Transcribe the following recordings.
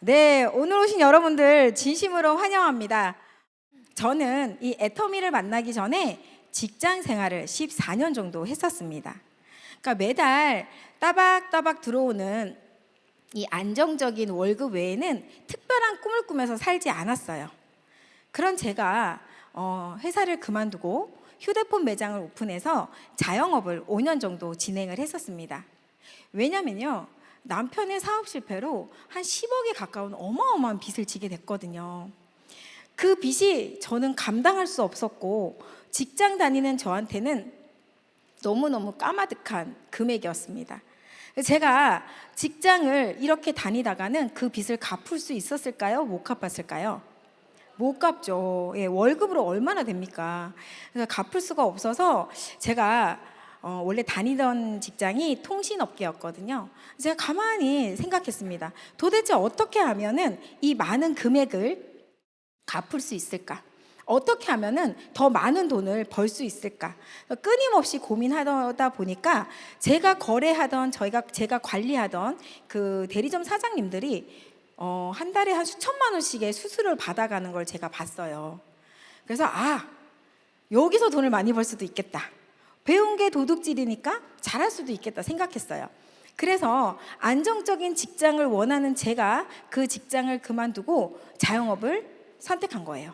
네, 오늘 오신 여러분들 진심으로 환영합니다. 저는 이 애터미를 만나기 전에 직장 생활을 14년 정도 했었습니다. 그러니까 매달 따박따박 들어오는 이 안정적인 월급 외에는 특별한 꿈을 꾸면서 살지 않았어요. 그런 제가 회사를 그만두고 휴대폰 매장을 오픈해서 자영업을 5년 정도 진행을 했었습니다. 왜냐면요, 남편의 사업 실패로 한 10억에 가까운 어마어마한 빚을 지게 됐거든요. 그 빚이 저는 감당할 수 없었고 직장 다니는 저한테는 너무너무 까마득한 금액이었습니다. 제가 직장을 이렇게 다니다가는 그 빚을 갚을 수 있었을까요? 못 갚았을까요? 못 갚죠. 예, 월급으로 얼마나 됩니까? 그래서 갚을 수가 없어서 제가 원래 다니던 직장이 통신업계였거든요. 제가 가만히 생각했습니다. 도대체 어떻게 하면은 이 많은 금액을 갚을 수 있을까? 어떻게 하면은 더 많은 돈을 벌 수 있을까? 끊임없이 고민하다 보니까 제가 거래하던 제가 관리하던 그 대리점 사장님들이 한 달에 한 수천만 원씩의 수수료를 받아가는 걸 제가 봤어요. 그래서 여기서 돈을 많이 벌 수도 있겠다. 배운 게 도둑질이니까 잘할 수도 있겠다 생각했어요. 그래서 안정적인 직장을 원하는 제가 그 직장을 그만두고 자영업을 선택한 거예요.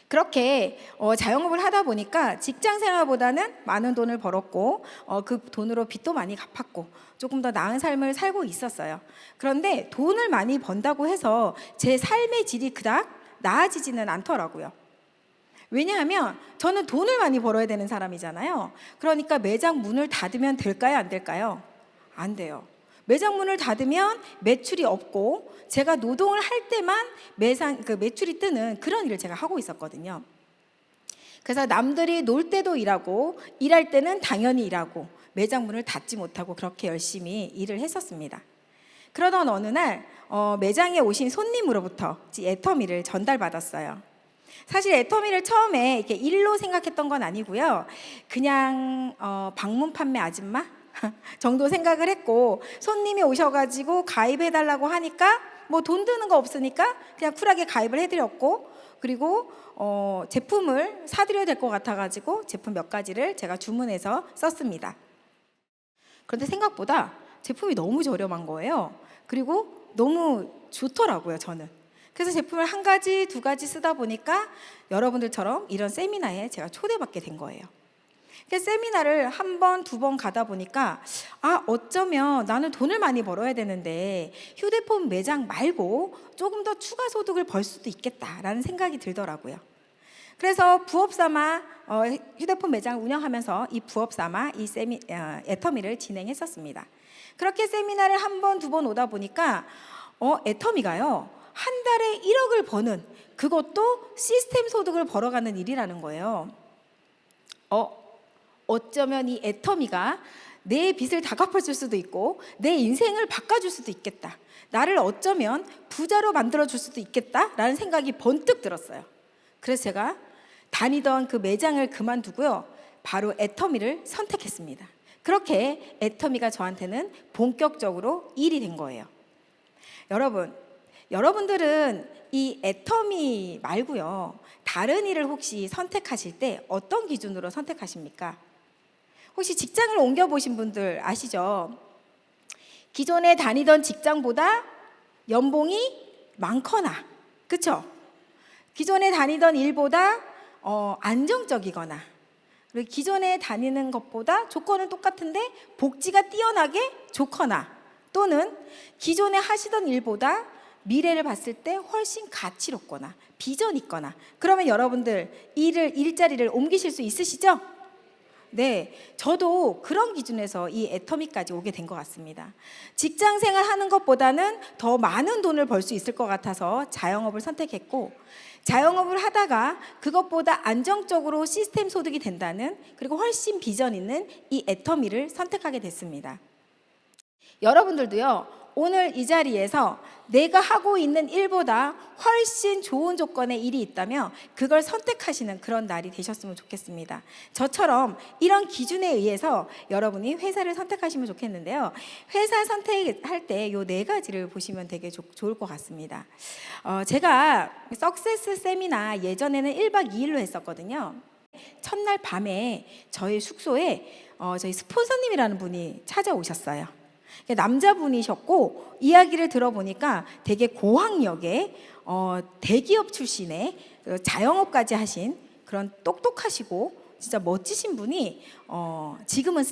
그렇게 자영업을 하다 보니까 직장 생활보다는 많은 돈을 벌었고 그 돈으로 빚도 많이 갚았고 조금 더 나은 삶을 살고 있었어요. 그런데 돈을 많이 번다고 해서 제 삶의 질이 그닥 나아지지는 않더라고요. 왜냐하면 저는 돈을 많이 벌어야 되는 사람이잖아요. 그러니까 매장 문을 닫으면 될까요? 안 될까요? 안 돼요. 매장 문을 닫으면 매출이 없고 제가 노동을 할 때만 매출이 뜨는 그런 일을 제가 하고 있었거든요. 그래서 남들이 놀 때도 일하고 일할 때는 당연히 일하고 매장 문을 닫지 못하고 그렇게 열심히 일을 했었습니다. 그러던 어느 날 매장에 오신 손님으로부터 애터미를 전달받았어요. 사실 애터미를 처음에 이렇게 일로 생각했던 건 아니고요. 그냥 방문 판매 아줌마 정도 생각을 했고 손님이 오셔가지고 가입해달라고 하니까 뭐 돈 드는 거 없으니까 그냥 쿨하게 가입을 해드렸고 그리고 제품을 사드려야 될 것 같아가지고 제품 몇 가지를 제가 주문해서 썼습니다. 그런데 생각보다 제품이 너무 저렴한 거예요. 그리고 너무 좋더라고요, 저는. 그래서 제품을 한 가지, 두 가지 쓰다 보니까 여러분들처럼 이런 세미나에 제가 초대받게 된 거예요. 세미나를 한 번, 두 번 가다 보니까 어쩌면 나는 돈을 많이 벌어야 되는데 휴대폰 매장 말고 조금 더 추가 소득을 벌 수도 있겠다라는 생각이 들더라고요. 그래서 부업 삼아 휴대폰 매장을 운영하면서 이 부업 삼아 이 애터미를 진행했었습니다. 그렇게 세미나를 한 번, 두 번 오다 보니까 애터미가요 한 달에 1억을 버는 그것도 시스템 소득을 벌어가는 일이라는 거예요. 어쩌면 이 애터미가 내 빚을 다 갚아줄 수도 있고 내 인생을 바꿔줄 수도 있겠다. 나를 어쩌면 부자로 만들어줄 수도 있겠다라는 생각이 번뜩 들었어요. 그래서 제가 다니던 그 매장을 그만두고요. 바로 애터미를 선택했습니다. 그렇게 애터미가 저한테는 본격적으로 일이 된 거예요. 여러분들은 이 애터미 말고요. 다른 일을 혹시 선택하실 때 어떤 기준으로 선택하십니까? 혹시 직장을 옮겨보신 분들 아시죠? 기존에 다니던 직장보다 연봉이 많거나, 그쵸? 기존에 다니던 일보다 안정적이거나, 그리고 기존에 다니는 것보다 조건은 똑같은데 복지가 뛰어나게 좋거나, 또는 기존에 하시던 일보다 미래를 봤을 때 훨씬 가치롭거나 비전 있거나, 그러면 여러분들 일자리를 옮기실 수 있으시죠? 네, 저도 그런 기준에서 이 애터미까지 오게 된 것 같습니다. 직장 생활 하는 것보다는 더 많은 돈을 벌 수 있을 것 같아서 자영업을 선택했고, 자영업을 하다가 그것보다 안정적으로 시스템 소득이 된다는, 그리고 훨씬 비전 있는 이 애터미를 선택하게 됐습니다. 여러분들도요, 오늘 이 자리에서 내가 하고 있는 일보다 훨씬 좋은 조건의 일이 있다면 그걸 선택하시는 그런 날이 되셨으면 좋겠습니다. 저처럼 이런 기준에 의해서 여러분이 회사를 선택하시면 좋겠는데요. 회사 선택할 때 요 네 가지를 보시면 되게 좋을 것 같습니다. 제가 석세스 세미나 예전에는 1박 2일로 했었거든요. 첫날 밤에 저희 숙소에 저희 스폰서님이라는 분이 찾아오셨어요. 남자분이셨고 이야기를 들어보니까 되게 고학력의 대기업 출신의 자영업까지 하신 그런 똑똑하시고 진짜 멋지신 분이 지금은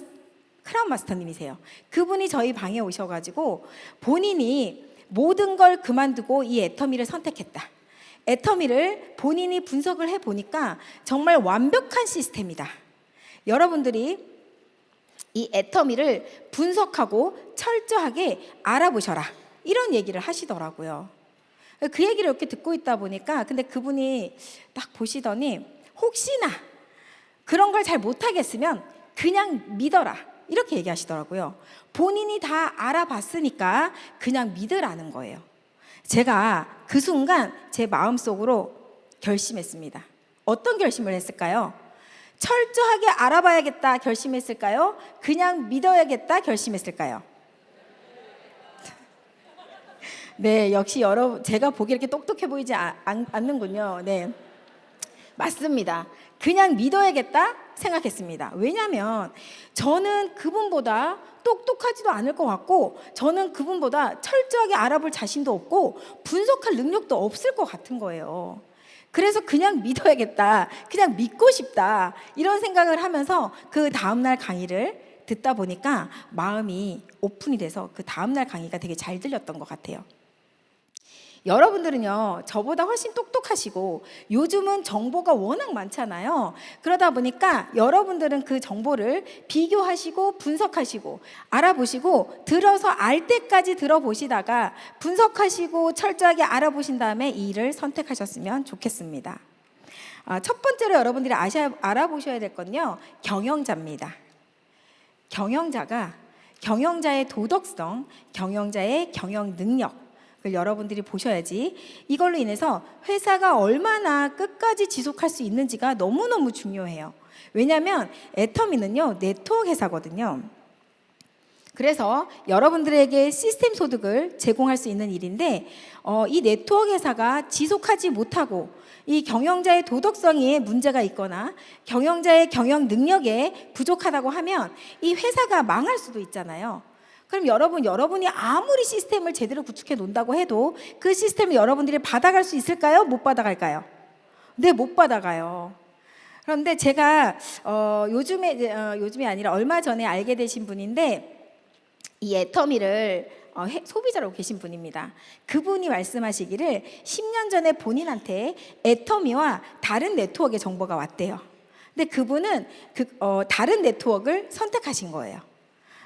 크라운 마스터님이세요. 그분이 저희 방에 오셔가지고 본인이 모든 걸 그만두고 이 애터미를 선택했다. 애터미를 본인이 분석을 해보니까 정말 완벽한 시스템이다. 여러분들이 이 애터미를 분석하고 철저하게 알아보셔라, 이런 얘기를 하시더라고요. 그 얘기를 이렇게 듣고 있다 보니까 근데 그분이 딱 보시더니 혹시나 그런 걸 잘 못하겠으면 그냥 믿어라, 이렇게 얘기하시더라고요. 본인이 다 알아봤으니까 그냥 믿으라는 거예요. 제가 그 순간 제 마음속으로 결심했습니다. 어떤 결심을 했을까요? 철저하게 알아봐야겠다 결심했을까요? 그냥 믿어야겠다 결심했을까요? 네, 역시 여러분, 제가 보기에 이렇게 똑똑해 보이지 않는군요. 네, 맞습니다. 그냥 믿어야겠다 생각했습니다. 왜냐하면 저는 그분보다 똑똑하지도 않을 것 같고, 저는 그분보다 철저하게 알아볼 자신도 없고 분석할 능력도 없을 것 같은 거예요. 그래서 그냥 믿어야겠다, 그냥 믿고 싶다, 이런 생각을 하면서 그 다음날 강의를 듣다 보니까 마음이 오픈이 돼서 그 다음날 강의가 되게 잘 들렸던 것 같아요. 여러분들은요, 저보다 훨씬 똑똑하시고 요즘은 정보가 워낙 많잖아요. 그러다 보니까 여러분들은 그 정보를 비교하시고 분석하시고 알아보시고 들어서 알 때까지 들어보시다가 분석하시고 철저하게 알아보신 다음에 이 일을 선택하셨으면 좋겠습니다. 첫 번째로 여러분들이 알아보셔야 될 건요, 경영자입니다. 경영자의 도덕성, 경영자의 경영 능력, 그걸 여러분들이 보셔야지 이걸로 인해서 회사가 얼마나 끝까지 지속할 수 있는지가 너무너무 중요해요. 왜냐하면 애터미는요, 네트워크 회사거든요. 그래서 여러분들에게 시스템 소득을 제공할 수 있는 일인데 이 네트워크 회사가 지속하지 못하고 이 경영자의 도덕성에 문제가 있거나 경영자의 경영 능력에 부족하다고 하면 이 회사가 망할 수도 있잖아요. 그럼 여러분이 아무리 시스템을 제대로 구축해 놓는다고 해도 그 시스템을 여러분들이 받아갈 수 있을까요? 못 받아갈까요? 네, 못 받아가요. 그런데 제가 요즘이 아니라 얼마 전에 알게 되신 분인데 이 애터미를 소비자로 계신 분입니다. 그분이 말씀하시기를 10년 전에 본인한테 애터미와 다른 네트워크의 정보가 왔대요. 근데 그분은 다른 네트워크를 선택하신 거예요.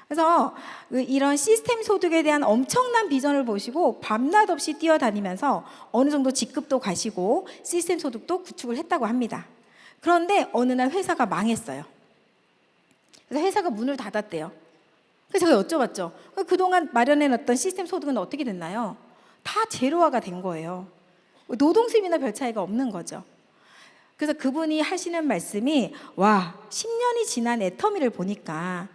그래서 이런 시스템 소득에 대한 엄청난 비전을 보시고 밤낮 없이 뛰어다니면서 어느 정도 직급도 가시고 시스템 소득도 구축을 했다고 합니다. 그런데 어느 날 회사가 망했어요. 그래서 회사가 문을 닫았대요. 그래서 제가 여쭤봤죠. 그동안 마련해놨던 시스템 소득은 어떻게 됐나요? 다 제로화가 된 거예요. 노동 수입이나 별 차이가 없는 거죠. 그래서 그분이 하시는 말씀이 10년이 지난 애터미를 보니까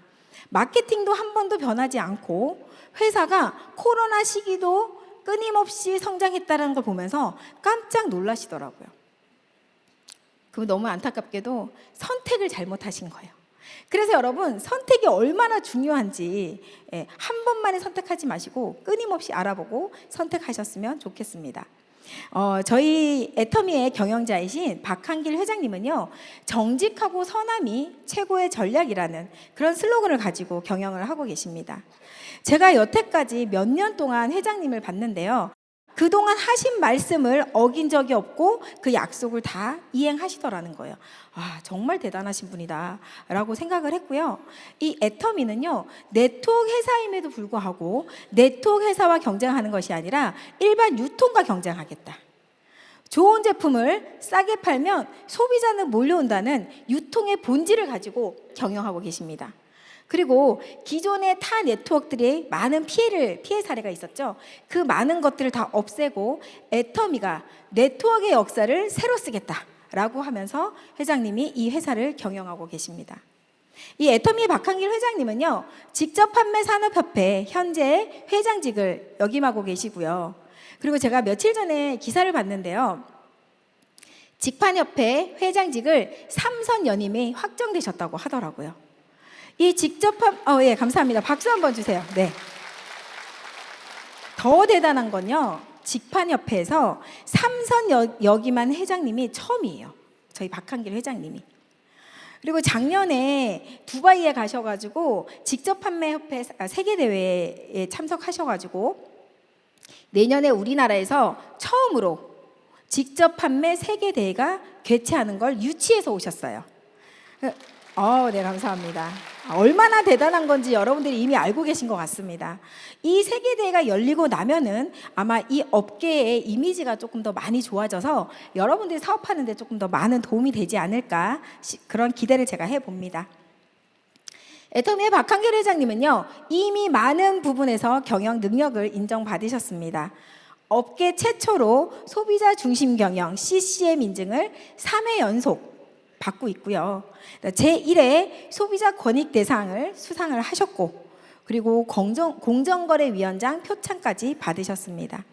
마케팅도 한 번도 변하지 않고 회사가 코로나 시기도 끊임없이 성장했다는 걸 보면서 깜짝 놀라시더라고요. 그럼 너무 안타깝게도 선택을 잘못하신 거예요. 그래서 여러분, 선택이 얼마나 중요한지 한 번만에 선택하지 마시고 끊임없이 알아보고 선택하셨으면 좋겠습니다. 저희 애터미의 경영자이신 박한길 회장님은요, 정직하고 선함이 최고의 전략이라는 그런 슬로건을 가지고 경영을 하고 계십니다. 제가 여태까지 몇 년 동안 회장님을 봤는데요, 그동안 하신 말씀을 어긴 적이 없고 그 약속을 다 이행하시더라는 거예요. 정말 대단하신 분이다 라고 생각을 했고요. 이 애터미는요, 네트워크 회사임에도 불구하고 네트워크 회사와 경쟁하는 것이 아니라 일반 유통과 경쟁하겠다. 좋은 제품을 싸게 팔면 소비자는 몰려온다는 유통의 본질을 가지고 경영하고 계십니다. 그리고 기존의 타 네트워크들이 많은 피해 사례가 있었죠. 그 많은 것들을 다 없애고 애터미가 네트워크의 역사를 새로 쓰겠다라고 하면서 회장님이 이 회사를 경영하고 계십니다. 이 애터미 박한길 회장님은요, 직접 판매 산업협회 현재 회장직을 역임하고 계시고요. 그리고 제가 며칠 전에 기사를 봤는데요. 직판협회 회장직을 3선 연임이 확정되셨다고 하더라고요. 이 직접 예, 감사합니다. 박수 한번 주세요. 네. 더 대단한 건요, 직판협회에서 3선 역임한 회장님이 처음이에요. 저희 박한길 회장님이. 그리고 작년에 두바이에 가셔가지고 직접 판매협회 세계대회에 참석하셔가지고 내년에 우리나라에서 처음으로 직접 판매 세계대회가 개최하는 걸 유치해서 오셨어요. 네, 감사합니다. 얼마나 대단한 건지 여러분들이 이미 알고 계신 것 같습니다. 이 세계대회가 열리고 나면은 아마 이 업계의 이미지가 조금 더 많이 좋아져서 여러분들이 사업하는 데 조금 더 많은 도움이 되지 않을까, 그런 기대를 제가 해봅니다. 애터미의 박한길 회장님은요, 이미 많은 부분에서 경영 능력을 인정받으셨습니다. 업계 최초로 소비자 중심 경영 CCM 인증을 3회 연속 받고 있고요. 제1회 소비자 권익 대상을 수상을 하셨고, 그리고 공정거래위원장 표창까지 받으셨습니다.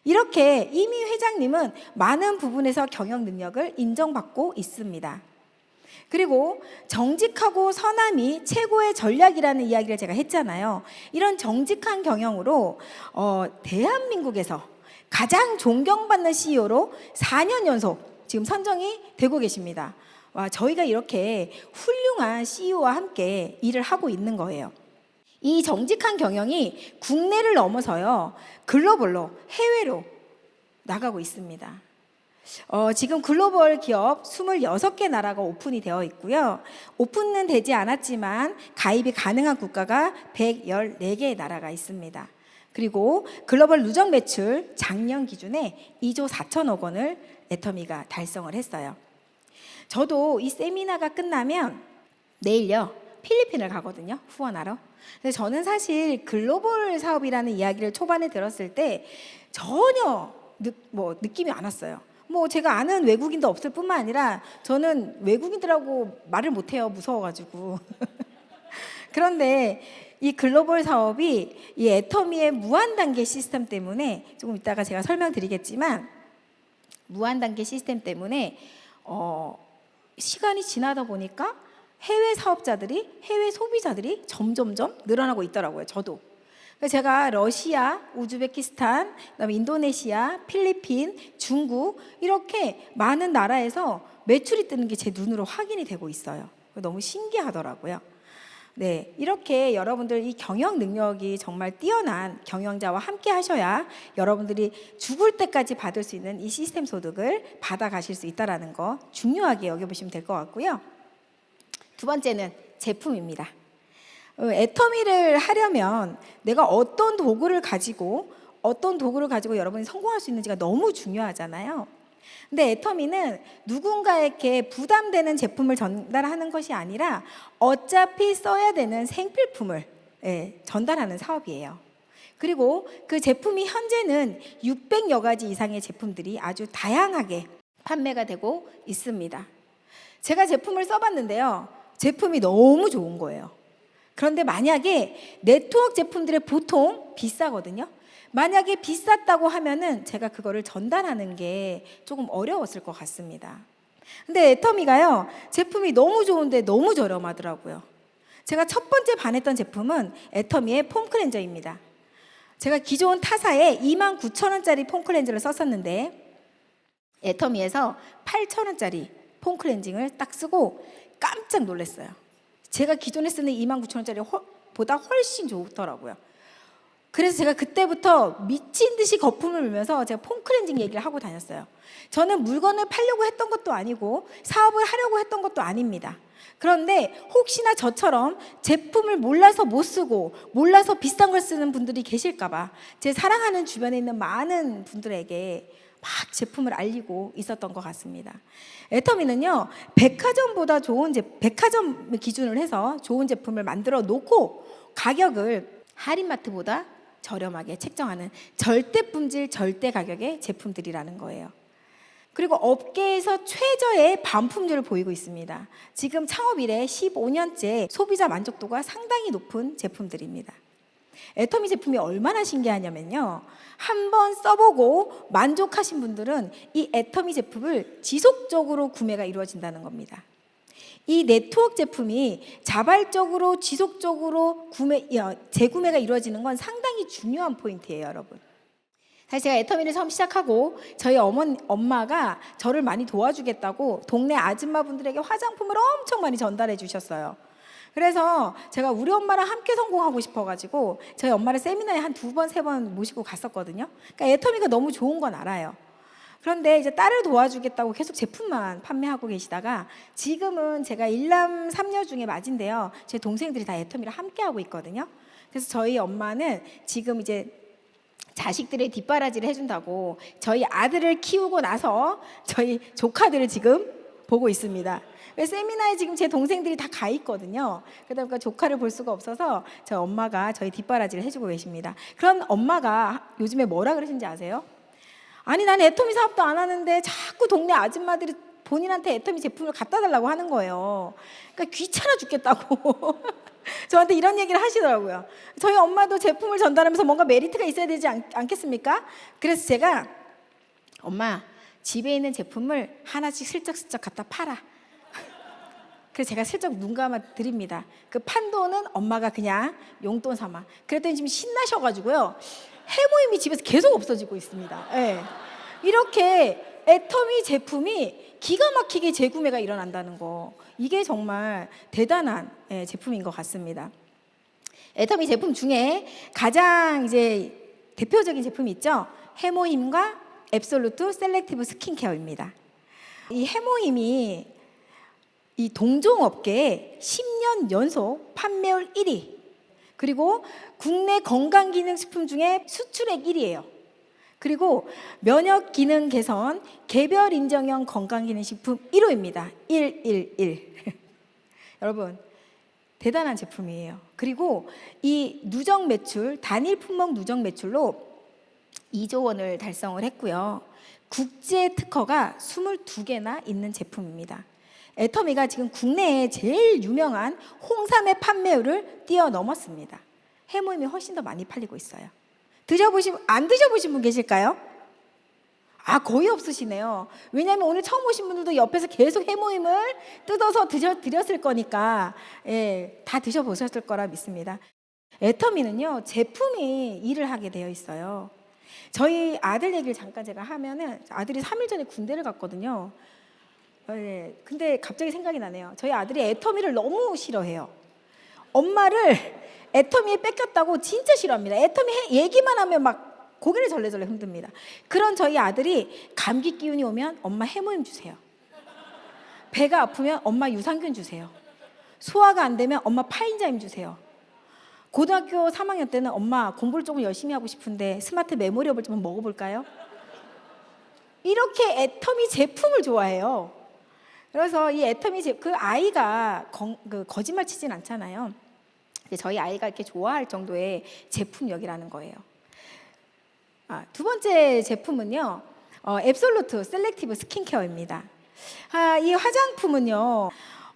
이렇게 이미 회장님은 많은 부분에서 경영 능력을 인정받고 있습니다. 그리고 정직하고 선함이 최고의 전략이라는 이야기를 제가 했잖아요. 이런 정직한 경영으로 대한민국에서 가장 존경받는 CEO로 4년 연속 지금 선정이 되고 계십니다. 와, 저희가 이렇게 훌륭한 CEO와 함께 일을 하고 있는 거예요. 이 정직한 경영이 국내를 넘어서요, 글로벌로, 해외로 나가고 있습니다. 지금 글로벌 기업 26개 나라가 오픈이 되어 있고요. 오픈은 되지 않았지만 가입이 가능한 국가가 114개의 나라가 있습니다. 그리고 글로벌 누적 매출 작년 기준에 2조 4천억 원을 애터미가 달성을 했어요. 저도 이 세미나가 끝나면 내일요, 필리핀을 가거든요, 후원하러. 근데 저는 사실 글로벌 사업이라는 이야기를 초반에 들었을 때 전혀 느낌이 안 왔어요. 제가 아는 외국인도 없을 뿐만 아니라 저는 외국인들하고 말을 못해요, 무서워가지고. 그런데 이 글로벌 사업이 이 애터미의 무한단계 시스템 때문에, 조금 이따가 제가 설명드리겠지만, 무한단계 시스템 때문에 시간이 지나다 보니까 해외 사업자들이, 해외 소비자들이 점점점 늘어나고 있더라고요. 저도. 제가 러시아, 우즈베키스탄, 그다음에 인도네시아, 필리핀, 중국 이렇게 많은 나라에서 매출이 뜨는 게 제 눈으로 확인이 되고 있어요. 너무 신기하더라고요. 네, 이렇게 여러분들 이 경영 능력이 정말 뛰어난 경영자와 함께 하셔야 여러분들이 죽을 때까지 받을 수 있는 이 시스템 소득을 받아가실 수 있다는 거 중요하게 여겨보시면 될 것 같고요. 두 번째는 제품입니다. 애터미를 하려면 내가 어떤 도구를 가지고 여러분이 성공할 수 있는지가 너무 중요하잖아요. 근데 애터미는 누군가에게 부담되는 제품을 전달하는 것이 아니라 어차피 써야 되는 생필품을 전달하는 사업이에요. 그리고 그 제품이 현재는 600여 가지 이상의 제품들이 아주 다양하게 판매가 되고 있습니다. 제가 제품을 써봤는데요, 제품이 너무 좋은 거예요. 그런데 만약에 네트워크 제품들이 보통 비싸거든요. 만약에 비쌌다고 하면은 제가 그거를 전달하는 게 조금 어려웠을 것 같습니다. 근데 애터미가요, 제품이 너무 좋은데 너무 저렴하더라고요. 제가 첫 번째 반했던 제품은 애터미의 폼 클렌저입니다. 제가 기존 타사에 29,000원짜리 폼 클렌저를 썼었는데 애터미에서 8,000원짜리 폼 클렌징을 딱 쓰고 깜짝 놀랐어요. 제가 기존에 쓰는 29,000원짜리보다 훨씬 좋더라고요. 그래서 제가 그때부터 미친 듯이 거품을 물면서 제가 폼 클렌징 얘기를 하고 다녔어요. 저는 물건을 팔려고 했던 것도 아니고 사업을 하려고 했던 것도 아닙니다. 그런데 혹시나 저처럼 제품을 몰라서 못 쓰고 몰라서 비싼 걸 쓰는 분들이 계실까 봐 제 사랑하는 주변에 있는 많은 분들에게 막 제품을 알리고 있었던 것 같습니다. 애터미는요, 백화점보다 백화점 기준을 해서 좋은 제품을 만들어 놓고 가격을 할인마트보다 저렴하게 책정하는 절대 품질, 절대 가격의 제품들이라는 거예요. 그리고 업계에서 최저의 반품률을 보이고 있습니다. 지금 창업 이래 15년째 소비자 만족도가 상당히 높은 제품들입니다. 애터미 제품이 얼마나 신기하냐면요, 한번 써보고 만족하신 분들은 이 애터미 제품을 지속적으로 구매가 이루어진다는 겁니다. 이 네트워크 제품이 자발적으로 지속적으로 재구매가 이루어지는 건 상당히 중요한 포인트예요, 여러분. 사실 제가 애터미를 처음 시작하고 저희 엄마가 저를 많이 도와주겠다고 동네 아줌마분들에게 화장품을 엄청 많이 전달해 주셨어요. 그래서 제가 우리 엄마랑 함께 성공하고 싶어가지고 저희 엄마를 세미나에 한 2번, 3번 모시고 갔었거든요. 그러니까 애터미가 너무 좋은 건 알아요. 그런데 이제 딸을 도와주겠다고 계속 제품만 판매하고 계시다가 지금은 제가 일남 3녀 중에 맞인데요. 제 동생들이 다 애터미를 함께 하고 있거든요. 그래서 저희 엄마는 지금 이제 자식들의 뒷바라지를 해준다고 저희 아들을 키우고 나서 저희 조카들을 지금 보고 있습니다. 세미나에 지금 제 동생들이 다 가 있거든요. 그러다 보니까 조카를 볼 수가 없어서 저희 엄마가 저희 뒷바라지를 해주고 계십니다. 그런 엄마가 요즘에 뭐라 그러신지 아세요? 아니, 난 애터미 사업도 안 하는데 자꾸 동네 아줌마들이 본인한테 애터미 제품을 갖다 달라고 하는 거예요. 그러니까 귀찮아 죽겠다고 저한테 이런 얘기를 하시더라고요. 저희 엄마도 제품을 전달하면서 뭔가 메리트가 있어야 되지 않겠습니까? 그래서 제가 엄마, 집에 있는 제품을 하나씩 슬쩍슬쩍 갖다 팔아. 그래서 제가 슬쩍 눈 감아 드립니다. 그 판 돈은 엄마가 그냥 용돈 삼아. 그랬더니 지금 신나셔가지고요, 해모임이 집에서 계속 없어지고 있습니다. 네. 이렇게 애터미 제품이 기가 막히게 재구매가 일어난다는 거, 이게 정말 대단한 제품인 것 같습니다. 애터미 제품 중에 가장 이제 대표적인 제품이 있죠. 해모힘과 앱솔루트 셀렉티브 스킨케어입니다. 이 해모힘이 이 동종업계에 10년 연속 판매율 1위, 그리고 국내 건강기능식품 중에 수출액 1위예요. 그리고 면역기능 개선 개별 인정형 건강기능식품 1호입니다. 111. 여러분, 대단한 제품이에요. 그리고 이 누적 매출, 단일 품목 누적 매출로 2조 원을 달성을 했고요. 국제 특허가 22개나 있는 제품입니다. 애터미가 지금 국내에 제일 유명한 홍삼의 판매율을 뛰어넘었습니다. 해모임이 훨씬 더 많이 팔리고 있어요. 안 드셔보신 분 계실까요? 아, 거의 없으시네요. 왜냐하면 오늘 처음 오신 분들도 옆에서 계속 해모임을 뜯어서 드렸을 거니까 다 드셔보셨을 거라 믿습니다. 애터미는요, 제품이 일을 하게 되어 있어요. 저희 아들 얘기를 잠깐 제가 하면은, 아들이 3일 전에 군대를 갔거든요. 근데 갑자기 생각이 나네요. 저희 아들이 애터미를 너무 싫어해요. 엄마를 애터미에 뺏겼다고 진짜 싫어합니다. 애터미 얘기만 하면 막 고개를 절레절레 흔듭니다. 그런 저희 아들이 감기 기운이 오면 엄마 해모임 주세요. 배가 아프면 엄마 유산균 주세요. 소화가 안 되면 엄마 파인자임 주세요. 고등학교 3학년 때는 엄마 공부를 조금 열심히 하고 싶은데 스마트 메모리업을 좀 먹어볼까요? 이렇게 애터미 제품을 좋아해요. 그래서 이 애터미 그 아이가 거짓말 치진 않잖아요. 저희 아이가 이렇게 좋아할 정도의 제품력이라는 거예요. 두 번째 제품은요, 앱솔루트 셀렉티브 스킨케어입니다. 이 화장품은요,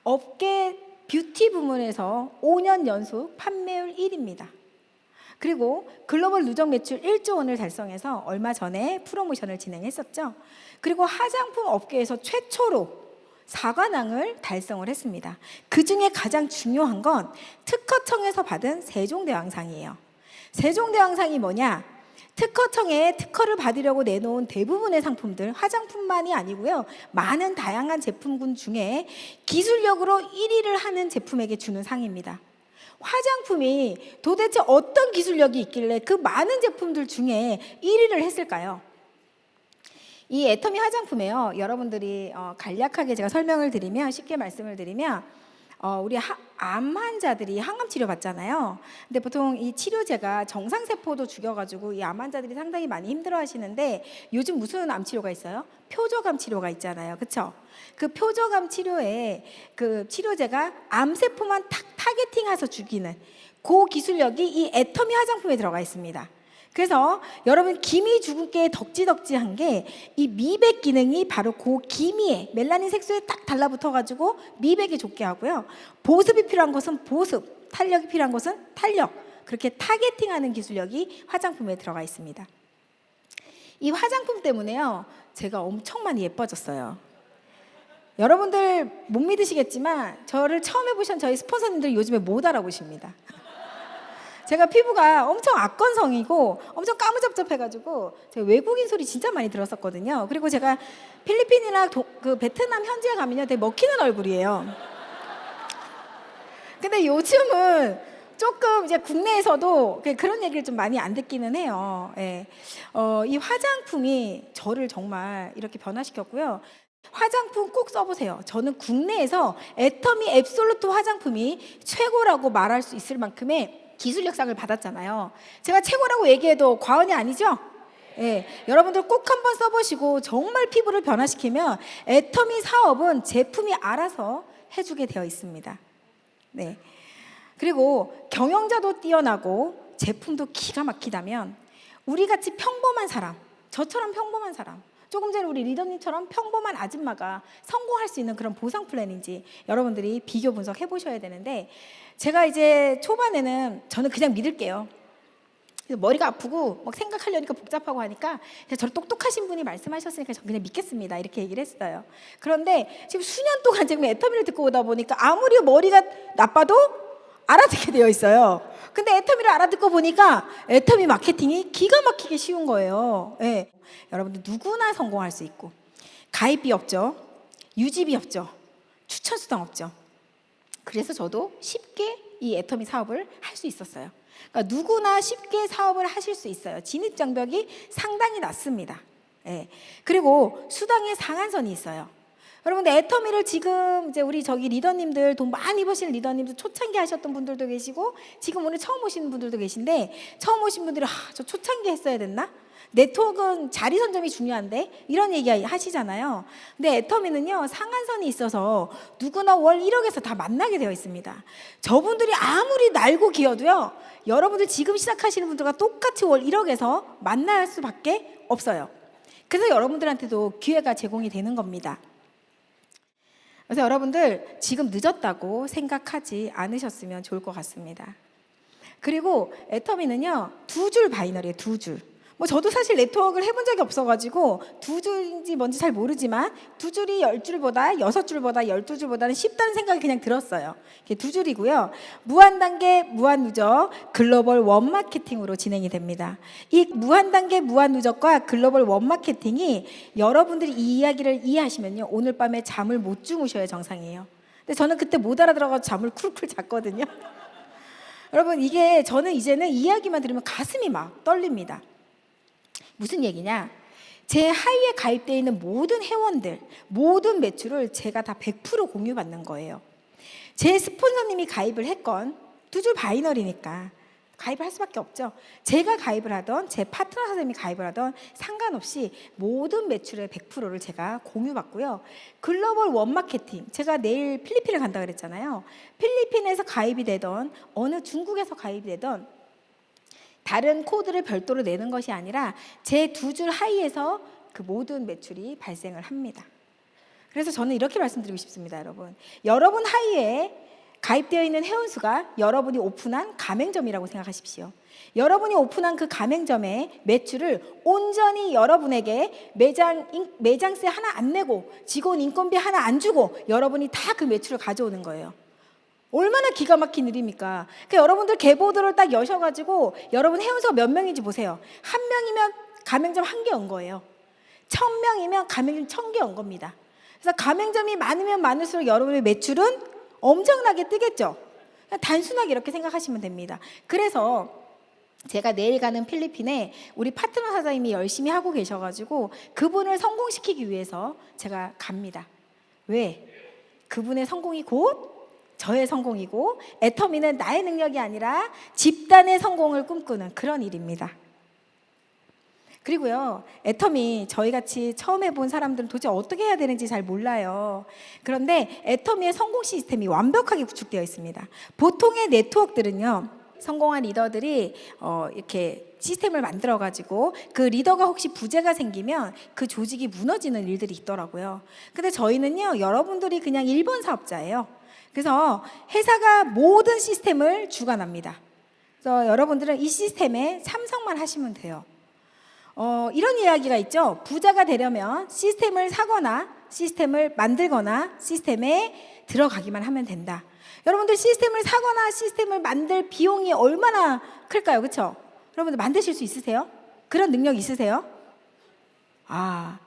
업계 뷰티 부문에서 5년 연속 판매율 1위입니다. 그리고 글로벌 누적 매출 1조 원을 달성해서 얼마 전에 프로모션을 진행했었죠. 그리고 화장품 업계에서 최초로 4관왕을 달성을 했습니다. 그 중에 가장 중요한 건 특허청에서 받은 세종대왕상이에요. 세종대왕상이 뭐냐? 특허청에 특허를 받으려고 내놓은 대부분의 상품들, 화장품만이 아니고요, 많은 다양한 제품군 중에 기술력으로 1위를 하는 제품에게 주는 상입니다. 화장품이 도대체 어떤 기술력이 있길래 그 많은 제품들 중에 1위를 했을까요? 이 애터미 화장품에요, 여러분들이 간략하게 제가 설명을 드리면, 쉽게 말씀을 드리면, 우리 암 환자들이 항암 치료 받잖아요. 근데 보통 이 치료제가 정상세포도 죽여가지고 이 암 환자들이 상당히 많이 힘들어하시는데 요즘 무슨 암 치료가 있어요? 표적암 치료가 있잖아요, 그렇죠? 그 표적암 치료에 그 치료제가 암세포만 타겟팅해서 죽이는 그 기술력이 이 애터미 화장품에 들어가 있습니다. 그래서 여러분 기미 주근깨에 덕지덕지한 게 이 미백 기능이 바로 그 기미에 멜라닌 색소에 딱 달라붙어가지고 미백이 좋게 하고요. 보습이 필요한 것은 보습, 탄력이 필요한 것은 탄력, 그렇게 타겟팅하는 기술력이 화장품에 들어가 있습니다. 이 화장품 때문에요, 제가 엄청 많이 예뻐졌어요. 여러분들 못 믿으시겠지만 저를 처음 해보신 저희 스폰서님들 요즘에 못 알아보십니다. 제가 피부가 엄청 악건성이고 엄청 까무잡잡해가지고 제가 외국인 소리 진짜 많이 들었었거든요. 그리고 제가 필리핀이나 그 베트남 현지에 가면요 되게 먹히는 얼굴이에요. 근데 요즘은 조금 이제 국내에서도 그런 얘기를 좀 많이 안 듣기는 해요. 예. 이 화장품이 저를 정말 이렇게 변화시켰고요. 화장품 꼭 써보세요. 저는 국내에서 애터미 앱솔루트 화장품이 최고라고 말할 수 있을 만큼의 기술력상을 받았잖아요. 제가 최고라고 얘기해도 과언이 아니죠? 예, 여러분들 꼭 한번 써보시고 정말 피부를 변화시키면 애터미 사업은 제품이 알아서 해주게 되어 있습니다. 네. 그리고 경영자도 뛰어나고 제품도 기가 막히다면 우리같이 평범한 사람, 저처럼 평범한 사람, 조금 전에 우리 리더님처럼 평범한 아줌마가 성공할 수 있는 그런 보상 플랜인지 여러분들이 비교 분석해 보셔야 되는데, 제가 이제 초반에는 저는 그냥 믿을게요. 머리가 아프고 막 생각하려니까 복잡하고 하니까 저를 똑똑하신 분이 말씀하셨으니까 저 그냥 믿겠습니다 이렇게 얘기를 했어요. 그런데 지금 수년 동안 지금 애터미를 듣고 오다 보니까 아무리 머리가 나빠도 알아듣게 되어 있어요. 근데 애터미를 알아듣고 보니까 애터미 마케팅이 기가 막히게 쉬운 거예요. 네. 여러분들 누구나 성공할 수 있고, 가입비 없죠, 유지비 없죠, 추천 수당 없죠. 그래서 저도 쉽게 이 애터미 사업을 할 수 있었어요. 그러니까 누구나 쉽게 사업을 하실 수 있어요. 진입 장벽이 상당히 낮습니다. 네. 그리고 수당의 상한선이 있어요. 여러분들 애터미를 지금 이제 우리 저기 리더님들, 돈 많이 버시는 리더님들, 초창기 하셨던 분들도 계시고 지금 오늘 처음 오시는 분들도 계신데, 처음 오신 분들이 저 초창기 했어야 됐나? 네트워크는 자리 선점이 중요한데 이런 얘기 하시잖아요. 근데 애터미는요 상한선이 있어서 누구나 월 1억에서 다 만나게 되어 있습니다. 저분들이 아무리 날고 기어도요, 여러분들 지금 시작하시는 분들과 똑같이 월 1억에서 만날 수밖에 없어요. 그래서 여러분들한테도 기회가 제공이 되는 겁니다. 그래서 여러분들 지금 늦었다고 생각하지 않으셨으면 좋을 것 같습니다. 그리고 애터미는요 2줄 바이너리예요. 2줄. 뭐 저도 사실 네트워크를 해본 적이 없어가지고 2줄인지 뭔지 잘 모르지만 2줄이 10줄보다 6줄보다 12줄보다는 쉽다는 생각이 그냥 들었어요. 이게 2줄이고요. 무한단계 무한누적 글로벌 원마케팅으로 진행이 됩니다. 이 무한단계 무한누적과 글로벌 원마케팅이 여러분들이 이 이야기를 이해하시면요 오늘 밤에 잠을 못 주무셔야 정상이에요. 근데 저는 그때 못 알아들어가지고 잠을 쿨쿨 잤거든요. 여러분 이게 저는 이제는 이야기만 들으면 가슴이 막 떨립니다. 무슨 얘기냐? 제 하이에 가입되어 있는 모든 회원들, 모든 매출을 제가 다 100% 공유받는 거예요. 제 스폰서님이 가입을 했건 2줄 바이너리니까 가입을 할 수밖에 없죠. 제가 가입을 하던, 제 파트너 사장님이 가입을 하던 상관없이 모든 매출의 100%를 제가 공유받고요. 글로벌 원마케팅, 제가 내일 필리핀을 간다 그랬잖아요. 필리핀에서 가입이 되던, 어느 중국에서 가입이 되던 다른 코드를 별도로 내는 것이 아니라 제 2줄 하이에서 그 모든 매출이 발생을 합니다. 그래서 저는 이렇게 말씀드리고 싶습니다, 여러분. 여러분 하이에 가입되어 있는 회원수가 여러분이 오픈한 가맹점이라고 생각하십시오. 여러분이 오픈한 그 가맹점의 매출을 온전히 여러분에게 매장세 하나 안 내고 직원 인건비 하나 안 주고 여러분이 다 그 매출을 가져오는 거예요. 얼마나 기가 막힌 일입니까? 그러니까 여러분들 계보들을 딱 여셔가지고 여러분 회원수가 몇 명인지 보세요. 1명이면 가맹점 1개 온 거예요. 1000명이면 가맹점 1000개 온 겁니다. 그래서 가맹점이 많으면 많을수록 여러분의 매출은 엄청나게 뜨겠죠. 그냥 단순하게 이렇게 생각하시면 됩니다. 그래서 제가 내일 가는 필리핀에 우리 파트너 사장님이 열심히 하고 계셔가지고 그분을 성공시키기 위해서 제가 갑니다. 왜? 그분의 성공이 곧 저의 성공이고, 애터미는 나의 능력이 아니라 집단의 성공을 꿈꾸는 그런 일입니다. 그리고요, 애터미 저희같이 처음 해본 사람들은 도대체 어떻게 해야 되는지 잘 몰라요. 그런데 애터미의 성공 시스템이 완벽하게 구축되어 있습니다. 보통의 네트워크들은요, 성공한 리더들이 이렇게 시스템을 만들어가지고 그 리더가 혹시 부재가 생기면 그 조직이 무너지는 일들이 있더라고요. 근데 저희는요, 여러분들이 그냥 1번 사업자예요. 그래서 회사가 모든 시스템을 주관합니다. 그래서 여러분들은 이 시스템에 참석만 하시면 돼요. 이런 이야기가 있죠. 부자가 되려면 시스템을 사거나 시스템을 만들거나 시스템에 들어가기만 하면 된다. 여러분들 시스템을 사거나 시스템을 만들 비용이 얼마나 클까요? 그렇죠? 여러분들 만드실 수 있으세요? 그런 능력 있으세요?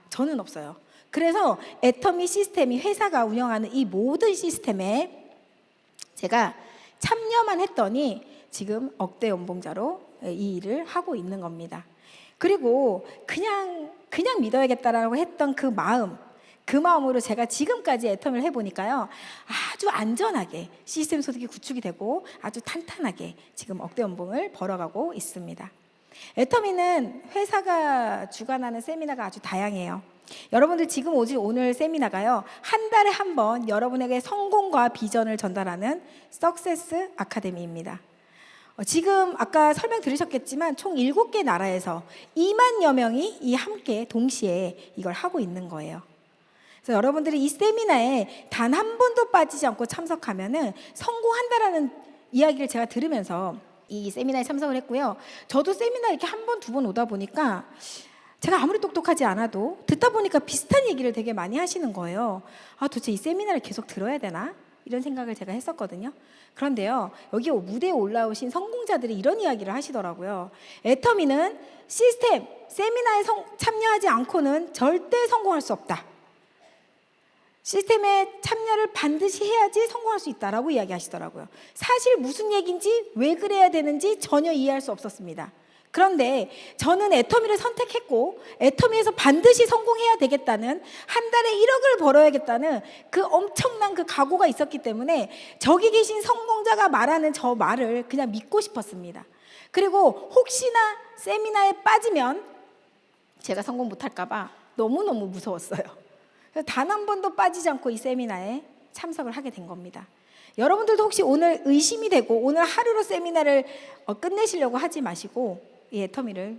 저는 없어요. 그래서 애터미 시스템이 회사가 운영하는 이 모든 시스템에 제가 참여만 했더니 지금 억대 연봉자로 이 일을 하고 있는 겁니다. 그리고 그냥 믿어야겠다라고 했던 그 마음으로 제가 지금까지 애터미를 해보니까요, 아주 안전하게 시스템 소득이 구축이 되고 아주 탄탄하게 지금 억대 연봉을 벌어가고 있습니다. 애터미는 회사가 주관하는 세미나가 아주 다양해요. 여러분들 지금 오늘 세미나가요, 한 달에 한 번 여러분에게 성공과 비전을 전달하는 석세스 아카데미입니다. 지금 아까 설명 들으셨겠지만 총 7개 나라에서 2만여 명이 함께 동시에 이걸 하고 있는 거예요. 그래서 여러분들이 이 세미나에 단 한 번도 빠지지 않고 참석하면은 성공한다라는 이야기를 제가 들으면서 이 세미나에 참석을 했고요. 저도 세미나 이렇게 한 번, 두 번 오다 보니까 제가 아무리 똑똑하지 않아도 듣다 보니까 비슷한 얘기를 되게 많이 하시는 거예요. 도대체 이 세미나를 계속 들어야 되나? 이런 생각을 제가 했었거든요. 그런데요, 여기 무대에 올라오신 성공자들이 이런 이야기를 하시더라고요. 애터미는 시스템, 세미나에 참여하지 않고는 절대 성공할 수 없다. 시스템에 참여를 반드시 해야지 성공할 수 있다라고 이야기하시더라고요. 사실 무슨 얘기인지 왜 그래야 되는지 전혀 이해할 수 없었습니다. 그런데 저는 애터미를 선택했고 애터미에서 반드시 성공해야 되겠다는, 한 달에 1억을 벌어야겠다는 그 엄청난 그 각오가 있었기 때문에 저기 계신 성공자가 말하는 저 말을 그냥 믿고 싶었습니다. 그리고 혹시나 세미나에 빠지면 제가 성공 못할까 봐 너무너무 무서웠어요. 단 한 번도 빠지지 않고 이 세미나에 참석을 하게 된 겁니다. 여러분들도 혹시 오늘 의심이 되고 오늘 하루로 세미나를 끝내시려고 하지 마시고 이 애터미를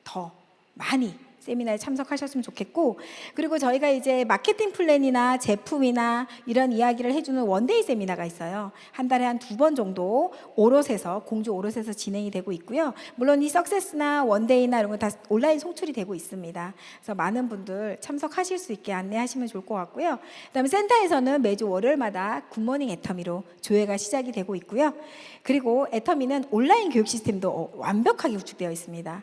더 많이 세미나에 참석하셨으면 좋겠고, 그리고 저희가 이제 마케팅 플랜이나 제품이나 이런 이야기를 해주는 원데이 세미나가 있어요. 한 달에 한 2번 정도 공주 오롯에서 진행이 되고 있고요. 물론 이 석세스나 원데이나 이런 거 다 온라인 송출이 되고 있습니다. 그래서 많은 분들 참석하실 수 있게 안내하시면 좋을 것 같고요. 그다음에 센터에서는 매주 월요일마다 굿모닝 애터미로 조회가 시작이 되고 있고요. 그리고 애터미는 온라인 교육 시스템도 완벽하게 구축되어 있습니다.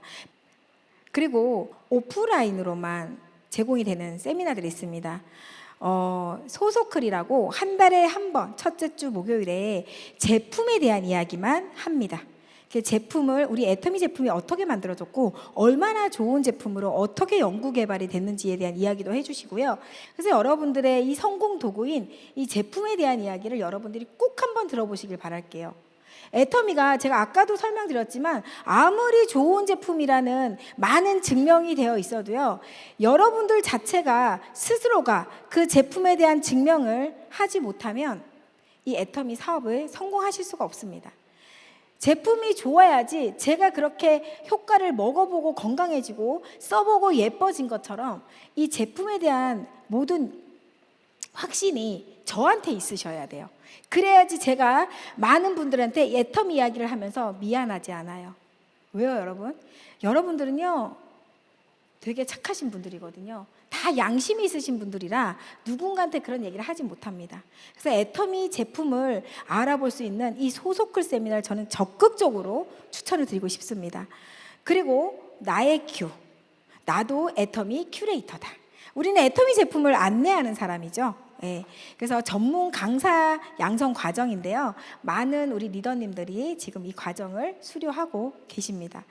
그리고 오프라인으로만 제공이 되는 세미나들이 있습니다. 소소클이라고 한 달에 한 번 첫째 주 목요일에 제품에 대한 이야기만 합니다. 그 제품을, 우리 애터미 제품이 어떻게 만들어졌고 얼마나 좋은 제품으로 어떻게 연구 개발이 됐는지에 대한 이야기도 해주시고요. 그래서 여러분들의 이 성공 도구인 이 제품에 대한 이야기를 여러분들이 꼭 한번 들어보시길 바랄게요. 애터미가 제가 아까도 설명드렸지만 아무리 좋은 제품이라는 많은 증명이 되어 있어도요, 여러분들 자체가 스스로가 그 제품에 대한 증명을 하지 못하면 이 애터미 사업을 성공하실 수가 없습니다. 제품이 좋아야지 제가 그렇게 효과를 먹어보고 건강해지고 써보고 예뻐진 것처럼 이 제품에 대한 모든 확신이 저한테 있으셔야 돼요. 그래야지 제가 많은 분들한테 애터미 이야기를 하면서 미안하지 않아요. 왜요, 여러분? 여러분들은요, 되게 착하신 분들이거든요. 다 양심이 있으신 분들이라 누군가한테 그런 얘기를 하지 못합니다. 그래서 애터미 제품을 알아볼 수 있는 이 소소클 세미나를 저는 적극적으로 추천을 드리고 싶습니다. 그리고 나의 나도 애터미 큐레이터다. 우리는 애터미 제품을 안내하는 사람이죠. 예, 그래서 전문 강사 양성 과정인데요. 많은 우리 리더님들이 지금 이 과정을 수료하고 계십니다.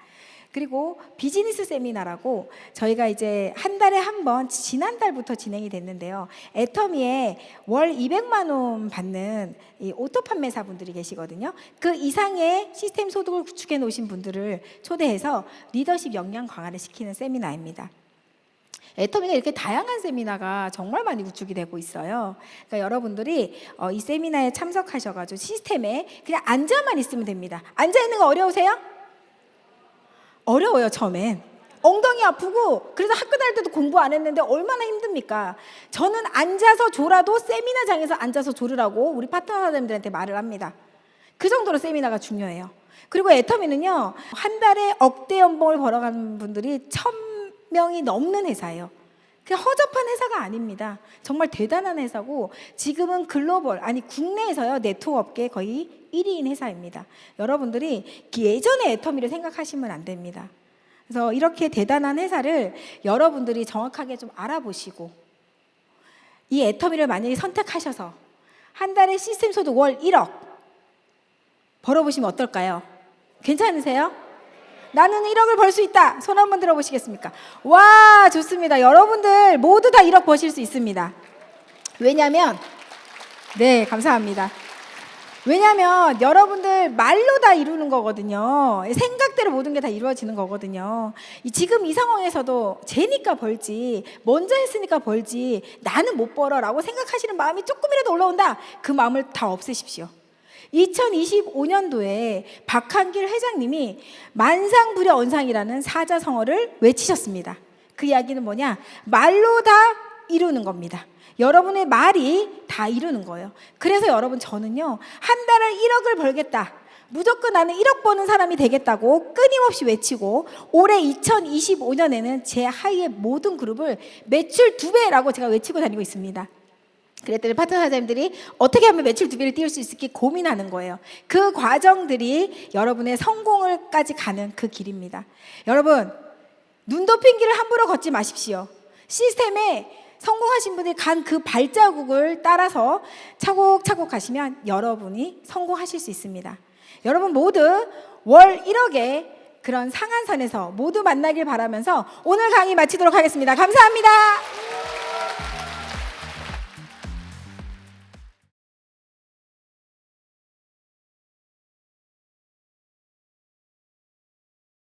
그리고 비즈니스 세미나라고 저희가 이제 한 달에 한 번 지난달부터 진행이 됐는데요. 애터미에 월 200만 원 받는 이 오토 판매사분들이 계시거든요. 그 이상의 시스템 소득을 구축해 놓으신 분들을 초대해서 리더십 역량 강화를 시키는 세미나입니다. 애터미가 이렇게 다양한 세미나가 정말 많이 구축이 되고 있어요. 그러니까 여러분들이 이 세미나에 참석하셔가지고 시스템에 그냥 앉아만 있으면 됩니다. 앉아 있는 거 어려우세요? 어려워요, 처음엔. 엉덩이 아프고, 그래서 학교 다닐 때도 공부 안 했는데 얼마나 힘듭니까? 저는 앉아서 졸아도 세미나장에서 앉아서 졸으라고 우리 파트너 사장님들한테 말을 합니다. 그 정도로 세미나가 중요해요. 그리고 애터미는요, 한 달에 억대 연봉을 벌어가는 분들이 1000명이 넘는 회사예요. 그냥 허접한 회사가 아닙니다. 정말 대단한 회사고, 지금은 글로벌, 아니 국내에서요, 네트워크 업계 거의 1위인 회사입니다. 여러분들이 예전에 애터미를 생각하시면 안 됩니다. 그래서 이렇게 대단한 회사를 여러분들이 정확하게 좀 알아보시고, 이 애터미를 만약에 선택하셔서 한 달에 시스템 소득 월 1억 벌어보시면 어떨까요? 괜찮으세요? 나는 1억을 벌 수 있다. 손 한번 들어보시겠습니까? 와, 좋습니다. 여러분들 모두 다 1억 버실 수 있습니다. 왜냐하면, 네, 감사합니다. 왜냐하면 여러분들 말로 다 이루는 거거든요. 생각대로 모든 게 다 이루어지는 거거든요. 지금 이 상황에서도 쟤니까 벌지, 먼저 했으니까 벌지, 나는 못 벌어라고 생각하시는 마음이 조금이라도 올라온다. 그 마음을 다 없애십시오. 2025년도에 박한길 회장님이 만상불여언상이라는 사자성어를 외치셨습니다. 그 이야기는 뭐냐? 말로 다 이루는 겁니다. 여러분의 말이 다 이루는 거예요. 그래서 여러분, 저는요, 한 달에 1억을 벌겠다, 무조건 나는 1억 버는 사람이 되겠다고 끊임없이 외치고, 올해 2025년에는 제 하이의 모든 그룹을 매출 2배라고 제가 외치고 다니고 있습니다. 그랬더니 파트너 사장님들이 어떻게 하면 매출 2배를 띄울 수 있을지 고민하는 거예요. 그 과정들이 여러분의 성공을까지 가는 그 길입니다. 여러분, 눈 덮인 길을 함부로 걷지 마십시오. 시스템에 성공하신 분들이 간 그 발자국을 따라서 차곡차곡 가시면 여러분이 성공하실 수 있습니다. 여러분 모두 월 1억의 그런 상한선에서 모두 만나길 바라면서 오늘 강의 마치도록 하겠습니다. 감사합니다.